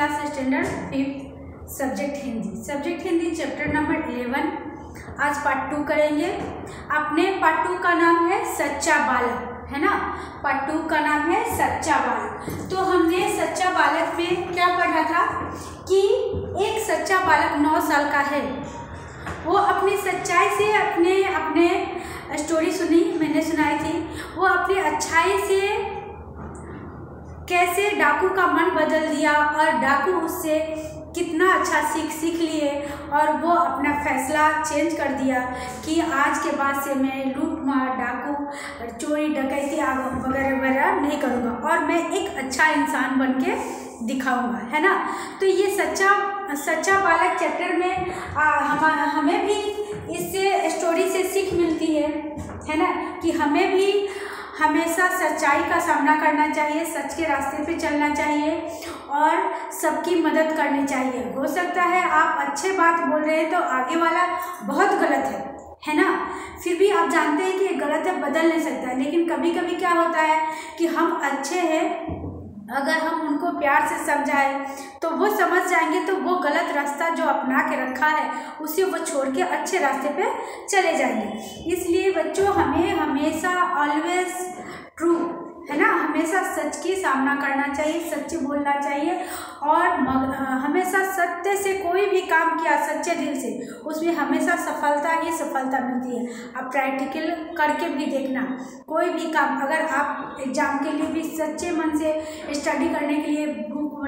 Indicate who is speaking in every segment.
Speaker 1: Class standard 5 subject Hindi chapter number 11। आज part 2 करेंगे। अपने पार्ट 2 का नाम है सच्चा बालक, है ना। पार्ट 2 का नाम है सच्चा बालक। तो हमने सच्चा बालक में क्या पढ़ा था कि एक सच्चा बालक 9 साल का है, वो अपनी सच्चाई से अपने स्टोरी सुनी, मैंने सुनाई थी, वो अपनी अच्छाई से कैसे डाकू का मन बदल दिया और डाकू उससे कितना अच्छा सीख लिए और वो अपना फैसला चेंज कर दिया कि आज के बाद से मैं लूट मार, डाकू, चोरी, डकैती वगैरह वगैरह नहीं करूँगा और मैं एक अच्छा इंसान बन के दिखाऊँगा, है ना। तो ये सच्चा बालक चैप्टर में हमें भी इससे स्टोरी से सीख मिलती है ना, कि हमें भी हमेशा सच्चाई का सामना करना चाहिए, सच के रास्ते पे चलना चाहिए और सबकी मदद करनी चाहिए। हो सकता है आप अच्छे बात बोल रहे हैं तो आगे वाला बहुत गलत है ना, फिर भी आप जानते हैं कि ये गलत है, बदल नहीं सकता है। लेकिन कभी कभी क्या होता है कि हम अच्छे हैं, अगर हम उनको प्यार से समझाएं तो वो समझ जाएंगे, तो वो गलत रास्ता जो अपना के रखा है उसे वो छोड़ के अच्छे रास्ते पे चले जाएंगे। इसलिए बच्चों हमें हमेशा ऑलवेज ट्रू, है ना, हमेशा सच की सामना करना चाहिए, सच्ची बोलना चाहिए और हमेशा सत्य से कोई भी काम किया सच्चे दिल से, उसमें हमेशा सफलता ही सफलता मिलती है। आप प्रैक्टिकल करके भी देखना, कोई भी काम अगर आप एग्जाम के लिए भी सच्चे मन से स्टडी करने के लिए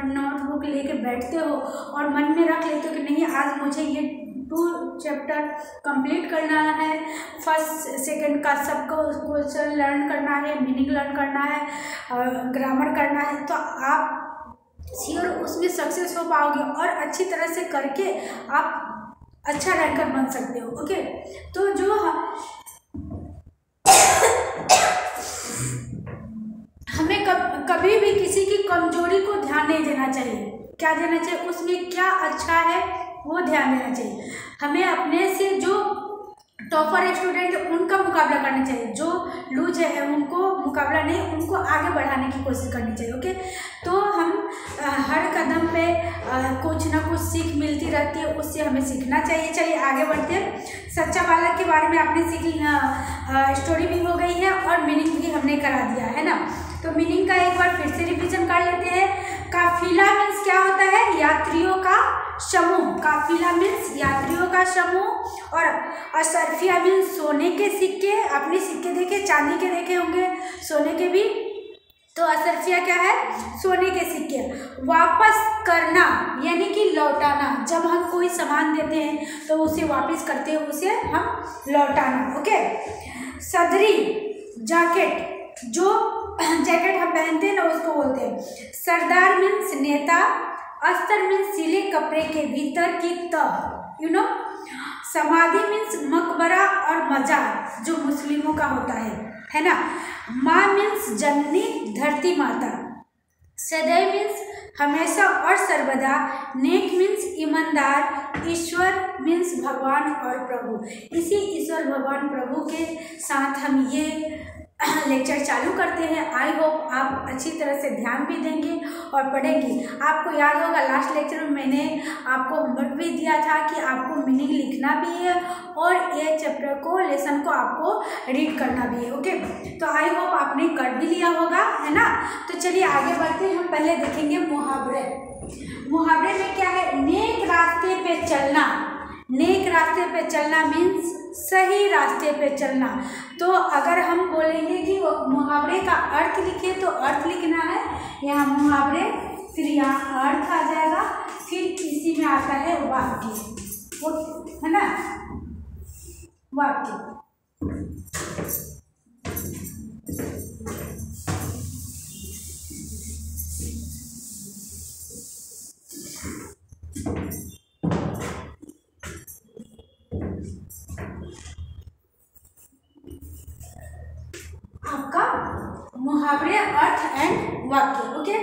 Speaker 1: नोटबुक लेके बैठते हो और मन में रख लेते हो कि नहीं आज मुझे ये 2 चैप्टर कंप्लीट करना है, फर्स्ट सेकंड का सबको क्वेश्चन लर्न करना है, मीनिंग लर्न करना है, ग्रामर करना है, तो आप श्योर उसमें सक्सेस हो पाओगे और अच्छी तरह से करके आप अच्छा रैंकर बन सकते हो। ओके, तो जो हमें कभी भी किसी की कमजोरी को ध्यान नहीं देना चाहिए। क्या देना चाहिए, उसमें क्या अच्छा है वो ध्यान देना चाहिए। हमें अपने से जो टॉपर स्टूडेंट उनका मुकाबला करना चाहिए, जो लूज है उनको मुकाबला नहीं, उनको आगे बढ़ाने की कोशिश करनी चाहिए। ओके, तो हम हर कदम पे कुछ ना कुछ सीख मिलती रहती है, उससे हमें सीखना चाहिए। चलिए आगे बढ़ते हैं। सच्चा बालक के बारे में आपने स्टोरी भी हो गई है और मीनिंग भी हमने करा दिया है ना। तो मीनिंग का एक बार फिर से रिवीजन कर लेते हैं। काफिला मीन्स क्या होता है, यात्रियों का समूह। काफिला मीन्स यात्रियों का समूह। और असरफिया मीन्स सोने के सिक्के। अपने सिक्के देखे, चांदी के देखे होंगे, सोने के भी, तो असरफिया क्या है, सोने के सिक्के। वापस करना यानी कि लौटाना, जब हम कोई सामान देते हैं तो उसे वापस करते हैं, उसे हम लौटाना। ओके, सदरी जैकेट, जो जैकेट हम पहनते हैं ना उसको बोलते हैं। सरदार मीन्स नेता। अस्तर मीन्स सिले कपड़े के भीतर की तह, यू नो। समाधि मीन्स मकबरा और मजार, जो मुस्लिमों का होता है ना। माँ मीन्स जननी, धरती माता। सदैव मीन्स हमेशा और सर्वदा। नेक मीन्स ईमानदार। ईश्वर मीन्स भगवान और प्रभु। इसी ईश्वर भगवान प्रभु के साथ हम ये लेक्चर चालू करते हैं। आई होप आप अच्छी तरह से ध्यान भी देंगे और पढ़ेंगे। आपको याद होगा लास्ट लेक्चर में मैंने आपको होमवर्क भी दिया था कि आपको मीनिंग लिखना भी है और ये चैप्टर को, लेसन को आपको रीड करना भी है। ओके, तो आई होप आपने कर भी लिया होगा, है ना। तो चलिए आगे बढ़ते हैं। हम पहले देखेंगे मुहावरे। मुहावरे में क्या है, नेक रास्ते पे चलना। नेक रास्ते पे चलना मीन्स सही रास्ते पे चलना। तो अगर हम बोलेंगे कि मुहावरे का अर्थ लिखे तो अर्थ लिखना है यहाँ मुहावरे, फिर यहाँ अर्थ आ जाएगा, फिर इसी में आता है वाक्य, है ना, वाक्य। मुहावरे, अर्थ एंड वाक्य। ओके,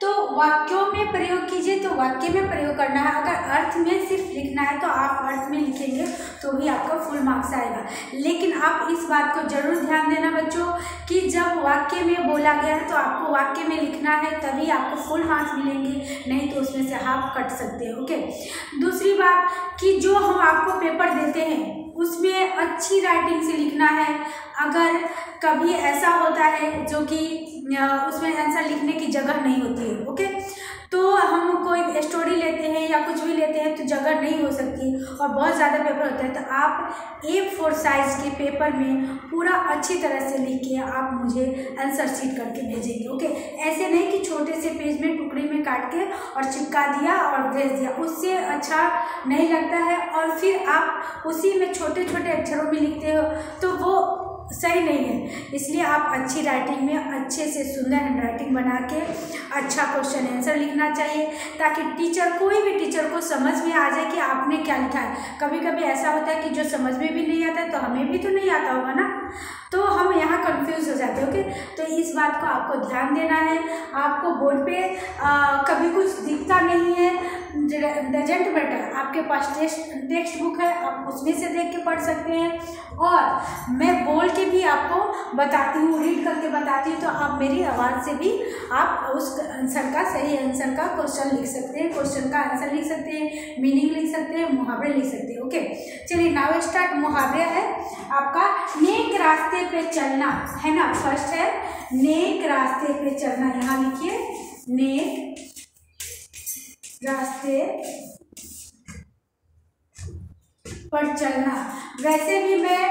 Speaker 1: तो तो वाक्यों में प्रयोग कीजिए, तो वाक्य में प्रयोग करना है। अगर अर्थ में सिर्फ लिखना है तो आप अर्थ में लिखेंगे तो भी आपको फुल मार्क्स आएगा। लेकिन आप इस बात को जरूर ध्यान देना बच्चों कि जब वाक्य में बोला गया है तो आपको वाक्य में लिखना है, तभी आपको फुल मार्क्स मिलेंगे, नहीं तो उसमें से हाफ कट सकते हैं। ओके, दूसरी बात कि जो हम आपको पेपर देते हैं उसमें अच्छी राइटिंग से लिखना है। अगर कभी ऐसा होता है जो कि उसमें आंसर लिखने की जगह नहीं होती है, ओके, तो हम कोई स्टोरी लेते हैं या कुछ भी लेते हैं तो जगह नहीं हो सकती और बहुत ज़्यादा पेपर होता है, तो आप A4 साइज़ के पेपर में पूरा अच्छी तरह से लिख के आप मुझे आंसर शीट करके भेजेंगे। ओके, ऐसे नहीं कि छोटे से पेज में टुकड़ी में काट के और चिपका दिया और भेज दिया, उससे अच्छा नहीं लगता है। और फिर आप उसी में छोटे छोटे अक्षरों में लिखते हो तो वो सही नहीं है। इसलिए आप अच्छी राइटिंग में अच्छे से सुंदर हैंड राइटिंग बना के अच्छा क्वेश्चन आंसर लिखना चाहिए, ताकि टीचर, कोई भी टीचर को समझ में आ जाए कि आपने क्या लिखा है। कभी कभी ऐसा होता है कि जो समझ में भी नहीं आता है तो हमें भी तो नहीं आता होगा ना, तो हम यहाँ कंफ्यूज हो जाते हैं। ओके, तो इस बात को आपको ध्यान देना है। आपको बोर्ड पे कभी कुछ दिखता नहीं है, डजंट मैटर, आपके पास टेक्स्ट बुक है, आप उसमें से देख के पढ़ सकते हैं। और मैं बोल के भी आपको बताती हूँ, रीड करके बताती हूँ, तो आप मेरी आवाज़ से भी आप उस आंसर का, सही आंसर का क्वेश्चन लिख सकते हैं, क्वेश्चन का आंसर लिख सकते हैं, मीनिंग लिख सकते हैं, मुहावरे लिख सकते हैं। ओके, चलिए नाउ स्टार्ट। मुहावरे है आपका नेक रास्ते पे चलना, है ना। फर्स्ट है नेक रास्ते पे चलना, यहाँ लिखिए नेक रास्ते पर चलना। वैसे भी मैं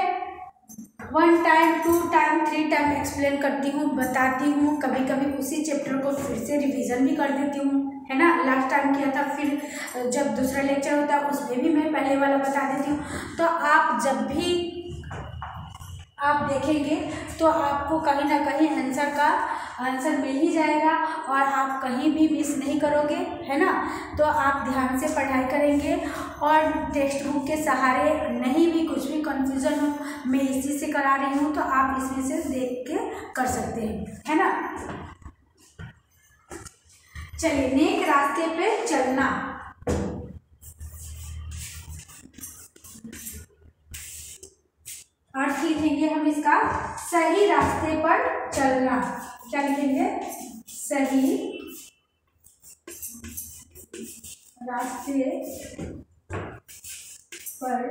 Speaker 1: 1 टाइम 2 टाइम 3 टाइम एक्सप्लेन करती हूँ, बताती हूँ, कभी कभी उसी चैप्टर को फिर से रिवीजन भी कर देती हूँ, है ना। लास्ट टाइम किया था, फिर जब दूसरा लेक्चर होता है उसमें भी मैं पहले वाला बता देती हूँ। तो आप जब भी आप देखेंगे तो आपको कहीं ना कहीं आंसर का आंसर मिल ही जाएगा और आप कहीं भी मिस नहीं करोगे, है ना। तो आप ध्यान से पढ़ाई करेंगे और टेक्स्ट बुक के सहारे नहीं भी कुछ भी कन्फ्यूज़न हो, मैं इसी से करा रही हूँ, तो आप इसमें से देख के कर सकते हैं, है ना। चलिए, नेक रास्ते पे चलना। अर्थ लिखेंगे हम इसका, सही रास्ते पर चलना। क्या लिखेंगे? सही रास्ते पर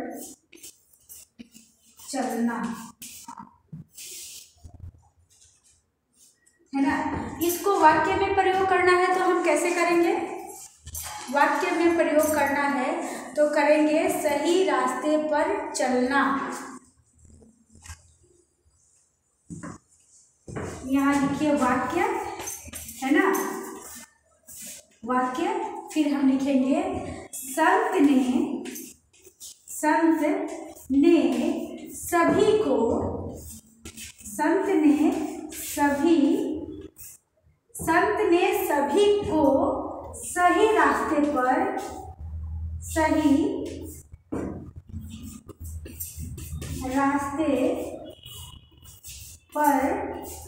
Speaker 1: चलना, है ना। इसको वाक्य में प्रयोग करना है तो हम कैसे करेंगे? वाक्य में प्रयोग करना है तो करेंगे सही रास्ते पर चलना। यहाँ लिखिए वाक्य, है ना, वाक्य। फिर हम लिखेंगे संत ने सभी को, संत ने सभी को सही रास्ते पर, सही रास्ते पर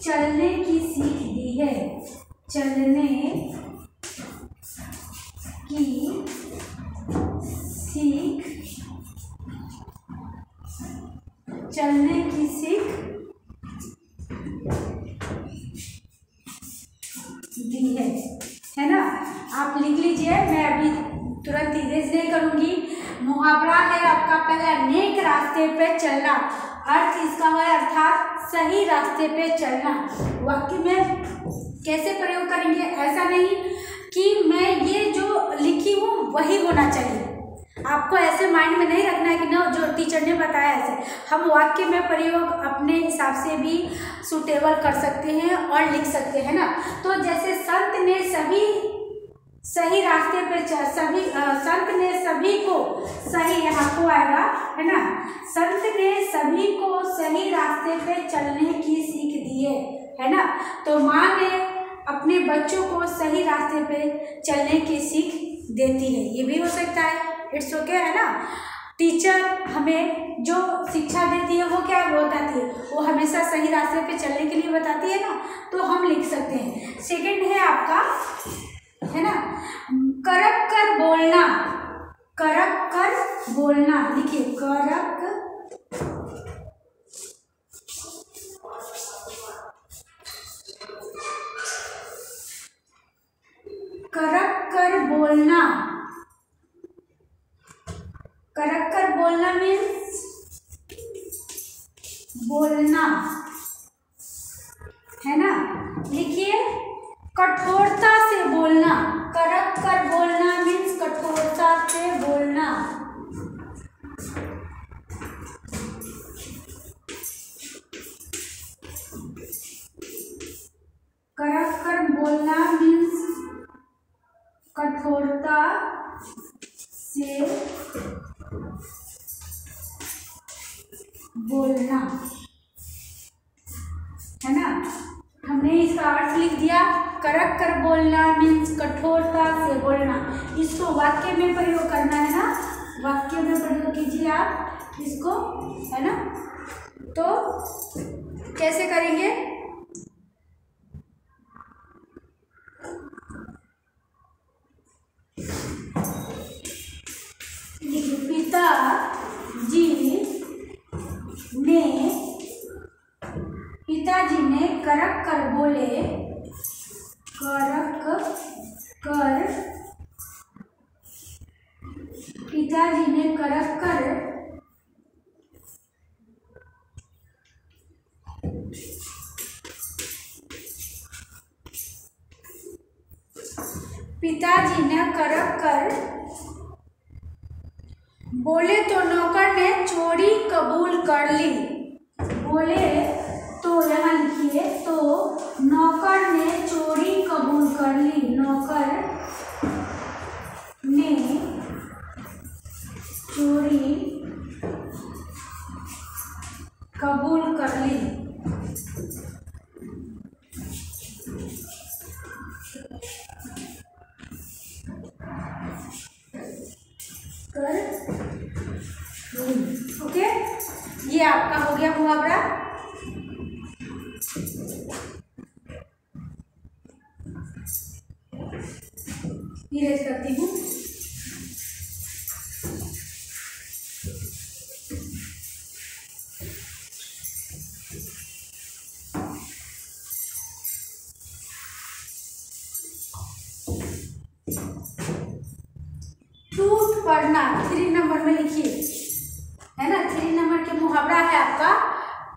Speaker 1: चलने की सीख दी है। चलने की सीख, चलने की सीख दी है ना। आप लिख लीजिए, मैं अभी तुरंत इरेज नहीं करूंगी। मुहावरा है आपका पहला, नेक रास्ते पे चलना। अर्थ इसका है अर्थात सही रास्ते पे चलना। वाक्य में कैसे प्रयोग करेंगे? ऐसा नहीं कि मैं ये जो लिखी हूँ वही होना चाहिए, आपको ऐसे माइंड में नहीं रखना है कि ना जो टीचर ने बताया ऐसे। हम वाक्य में प्रयोग अपने हिसाब से भी सूटेबल कर सकते हैं और लिख सकते हैं ना। तो जैसे संत ने सभी सही रास्ते पे सभी, संत ने सभी को सही, यहाँ को आएगा, है ना। संत ने सभी को सही रास्ते पे चलने की सीख दी है ना। तो माँ ने अपने बच्चों को सही रास्ते पे चलने की सीख देती है, ये भी हो सकता है, इट्स ओके, है ना। टीचर हमें जो शिक्षा देती है वो क्या बताती है? वो हमेशा सही रास्ते पे चलने के लिए बताती है ना, तो हम लिख सकते हैं। सेकंड है आपका है ना। करक कर बोलना, करक कर बोलना, लिखिए करक करक कर बोलना। करक कर बोलना मीन्स बोलना, है ना। लिखिए कठोरता से बोलना, करक कर बोलना मीन्स कठोरता से बोलना। करक कर बोलना मीन्स कठोरता से बोलना, है ना। हमने इसका अर्थ लिख दिया, करक कर बोलना मीन्स कठोरता से बोलना। इसको वाक्य में प्रयोग करना है ना, वाक्य में प्रयोग कीजिए आप इसको, है ना। तो कैसे करेंगे, पिताजी ने करक कर बोले, करक कर, पिताजी ने करक कर पिताजी ने करक कर बोले तो नौकर ने चोरी कबूल कर ली। बोले तो यहाँ लिखिए, तो नौकर ने चोरी कबूल कर ली, नौकर ने चोरी कबूल कर ली। ओके, ये आपका हो गया मुहावरा। इरेज करती हूँ। टूट पड़ना 3 नंबर में लिखिए, है ना। 3 नंबर के मुहावरा है आपका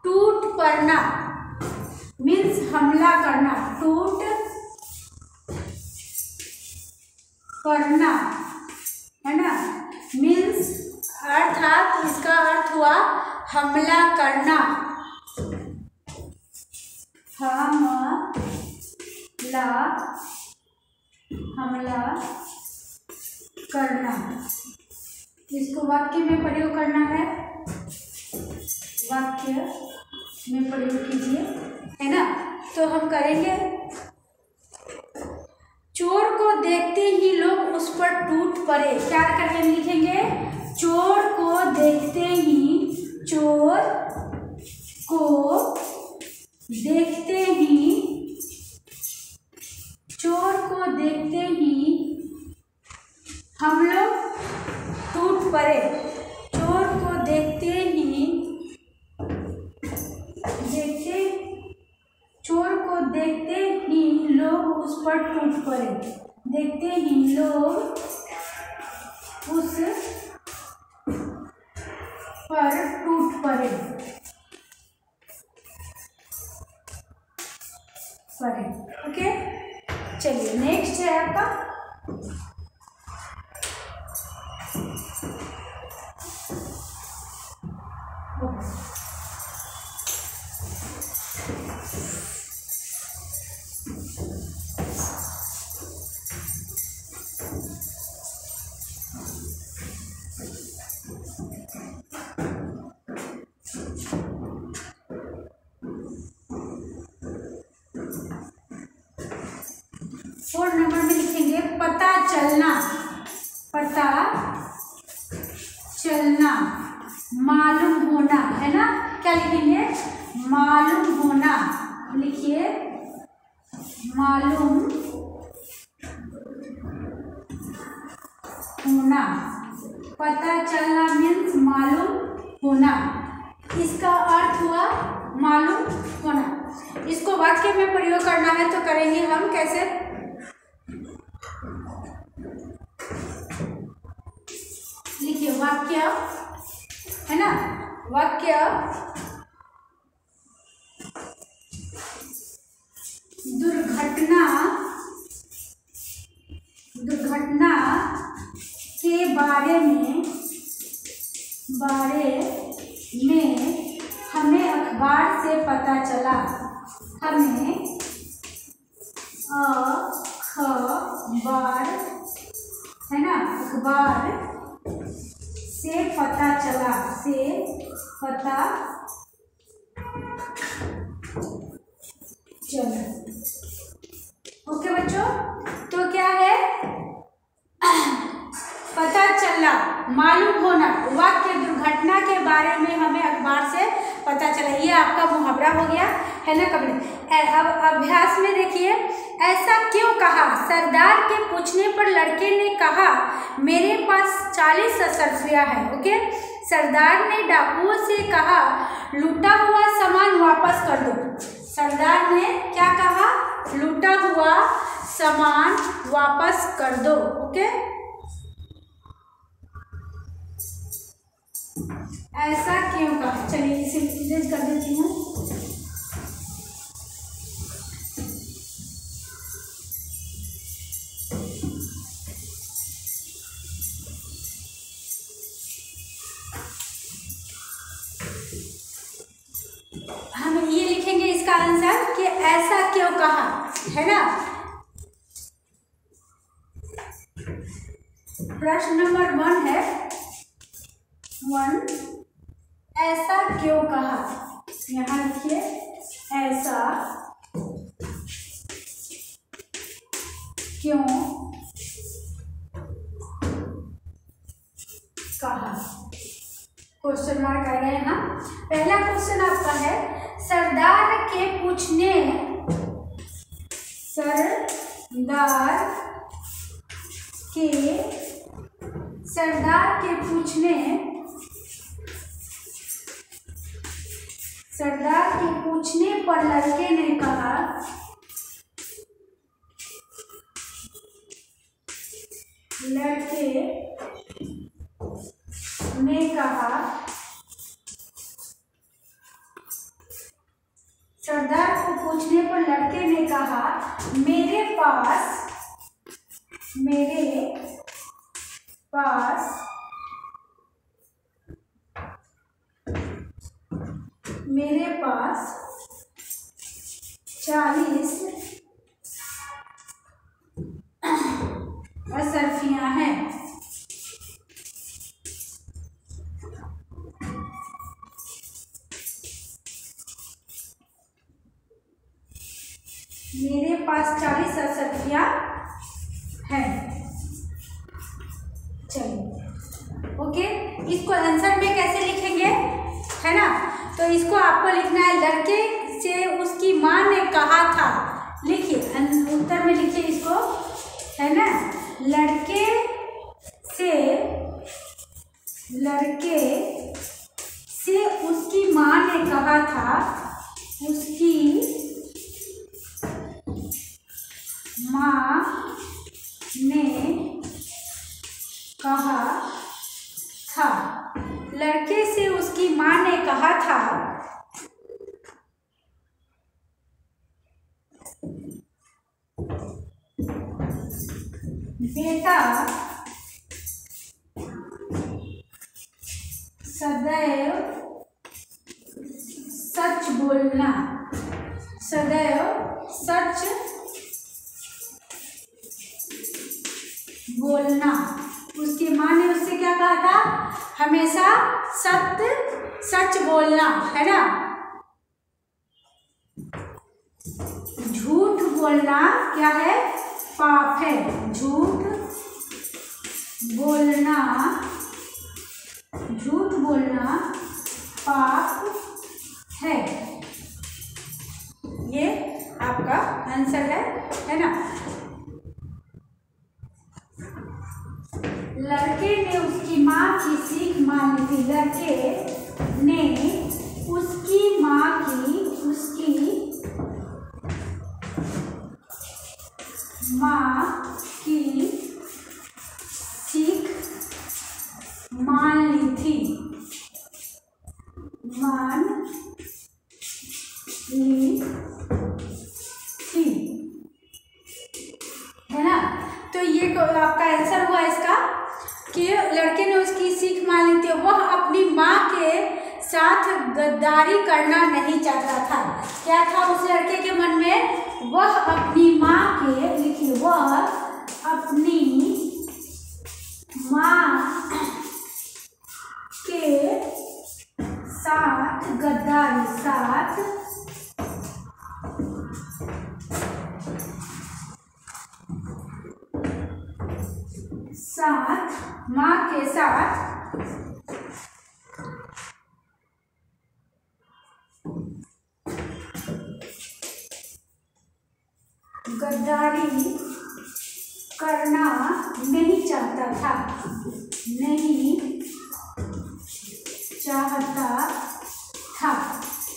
Speaker 1: टूट पड़ना मीन्स हमला करना, टूट पड़ना, है ना, मीन्स अर्थात इसका अर्थ हुआ हमला करना, हमला करना। इसको वाक्य में प्रयोग करना है, वाक्य में प्रयोग कीजिए, है ना। तो हम करेंगे, चोर को देखते ही लोग उस पर टूट पड़े। क्या करके लिखेंगे, चोर को देखते ही, चोर को देखते ही, चोर को देखते ही हम लोग टूट पड़े। चोर को देखते ही, चोर को देखते ही लोग उस पर टूट पड़े, देखते ही लोग उस पर टूट पड़े, ओके। चलिए नेक्स्ट है आपका फोर्थ नंबर में लिखेंगे पता चलना, पता चलना, मालूम होना, है ना। क्या लिखेंगे, मालूम होना, लिखिए मालूम होना, पता चलना मीन्स मालूम होना, इसका अर्थ हुआ मालूम होना। इसको वाक्य में प्रयोग करना है तो करेंगे हम कैसे? लिखिए वाक्य, है ना, वाक्य दुर्घटना के बारे में हमें अखबार से पता चला। हमें अखबार, है ना, अखबार से पता चला, चलो। ओके बच्चों, तो क्या है? पता चला, मालूम होना, वाक्य दुर्घटना के बारे में हमें अखबार से पता चला, ये आपका मुहावरा हो गया, है ना। कभी अब अभ्यास में देखिए, ऐसा क्यों कहा? सरदार के पूछने पर लड़के ने कहा, मेरे पास 40 अशर्फियाँ है। ओके, सरदार ने डाकुओं से कहा, लूटा हुआ सामान वापस कर दो। सरदार ने क्या कहा? लूटा हुआ सामान वापस कर दो। ओके, ऐसा क्यों कहा? चलिए इसे इरेज कर देती हूँ। हम ये लिखेंगे इसका आंसर कि ऐसा क्यों कहा, है ना। प्रश्न नंबर 1 है, 1 ऐसा क्यों कहा? यहाँ लिखिए ऐसा क्यों कहा, क्वेश्चन मार्क आएगा यहाँ। पहला क्वेश्चन आपका है, सरदार के पूछने पर लड़के ने कहा, सरदार को पूछने पर लड़के ने कहा, मेरे पास 40 अशर्फियाँ हैं। मेरे पास 40 अशर्फियाँ हैं। चलिए, ओके, इसको आंसर में कैसे लिखेंगे, है ना। तो इसको आपको लिखना है, लड़के से उसकी माँ ने कहा था। लिखिए उत्तर में, लिखिए इसको, है ना। लड़के से उसकी माँ ने कहा था, उसकी माँ ने कहा था। लड़के से उसकी माँ ने कहा था, बेटा सदैव सच बोलना, सदैव सच बोलना। उसकी माँ ने उससे क्या कहा था? हमेशा सच बोलना, है ना। झूठ बोलना क्या है? पाप है। झूठ बोलना पाप है। ये आपका आंसर है ना। लड़के लड़के ने उसकी माँ की सीख मान ली थी, है ना। तो ये आपका आंसर हुआ इसका कि लड़के ने उसकी सीख मान ली थी। वह अपनी माँ के साथ गद्दारी करना नहीं चाहता था। क्या था उस लड़के के मन में? वह अपनी माँ के, लिखिए, वह अपनी माँ के साथ गद्दारी, माँ के साथ गद्दारी करना नहीं चाहता था,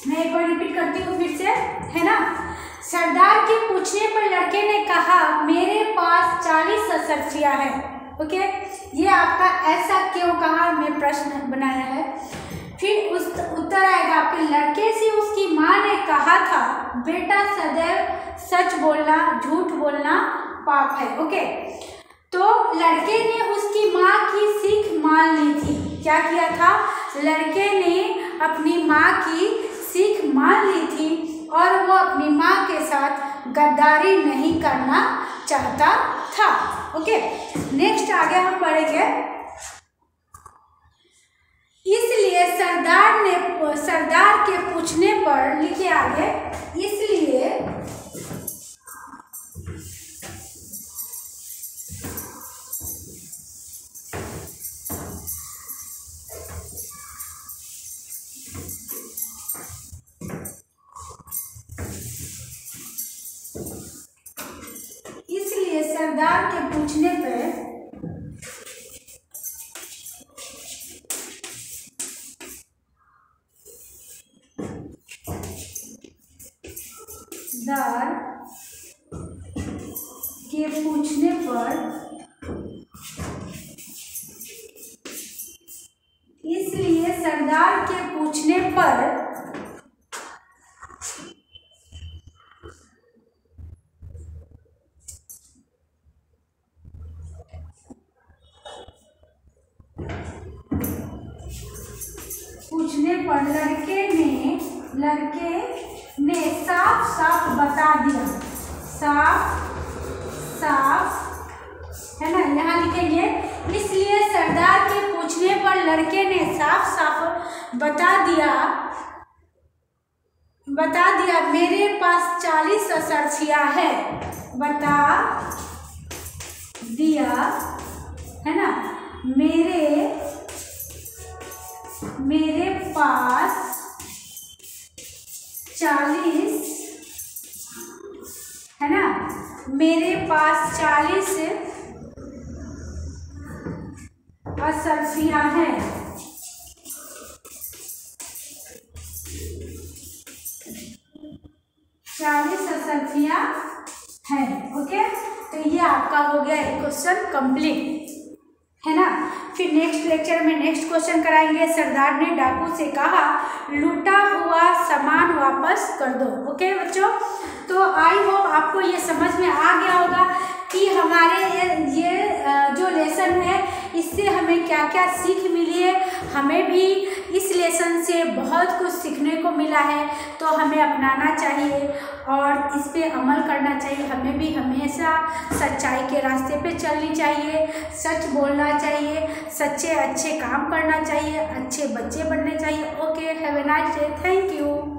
Speaker 1: मैं एक बार रिपीट करती हूँ फिर से, है ना। सरदार के पूछने पर लड़के ने कहा, मेरे पास 40 अशर्फियाँ हैं। ओके, ये आपका ऐसा क्यों कहा मैं प्रश्न बनाया है। फिर उस उत्तर आएगा आपके, लड़के से उसकी माँ ने कहा था, बेटा सदैव सच बोलना, झूठ बोलना पाप है। ओके, तो लड़के ने उसकी माँ की सीख मान ली थी। क्या किया था? लड़के ने अपनी माँ की सीख मान ली थी और वो अपनी माँ के साथ गद्दारी नहीं करना चाहता था। ओके, नेक्स्ट आगे हम पढ़ेंगे। इसलिए सरदार के पूछने पर, लिखिए आगे, इसलिए सरदार के पूछने पर सरदार के पूछने पर लड़के ने साफ साफ बता दिया, साफ, है ना, यहाँ लिखेंगे। इसलिए सरदार के पूछने पर लड़के ने साफ साफ बता दिया मेरे पास 40 अशर्फियाँ है, बता दिया, है ना, मेरे पास 40, है ना, मेरे पास 40 अशर्फियाँ हैं। 40 अशर्फियाँ हैं। ओके, तो ये आपका हो गया क्वेश्चन कंप्लीट, है ना। फिर नेक्स्ट लेक्चर में नेक्स्ट क्वेश्चन कराएंगे। सरदार ने डाकू से कहा, लूटा हुआ सामान वापस कर दो। ओके बच्चों, तो आई होप आपको ये समझ में आ गया होगा कि हमारे ये जो लेसन है इससे हमें क्या क्या सीख मिली है। हमें भी इस लेसन से बहुत कुछ सीखने को मिला है, तो हमें अपनाना चाहिए और इस पे अमल करना चाहिए। हमें भी हमेशा सच्चाई के रास्ते पे चलनी चाहिए, सच बोलना चाहिए, सच्चे अच्छे काम करना चाहिए, अच्छे बच्चे बनने चाहिए। Okay, have a nice day, thank you.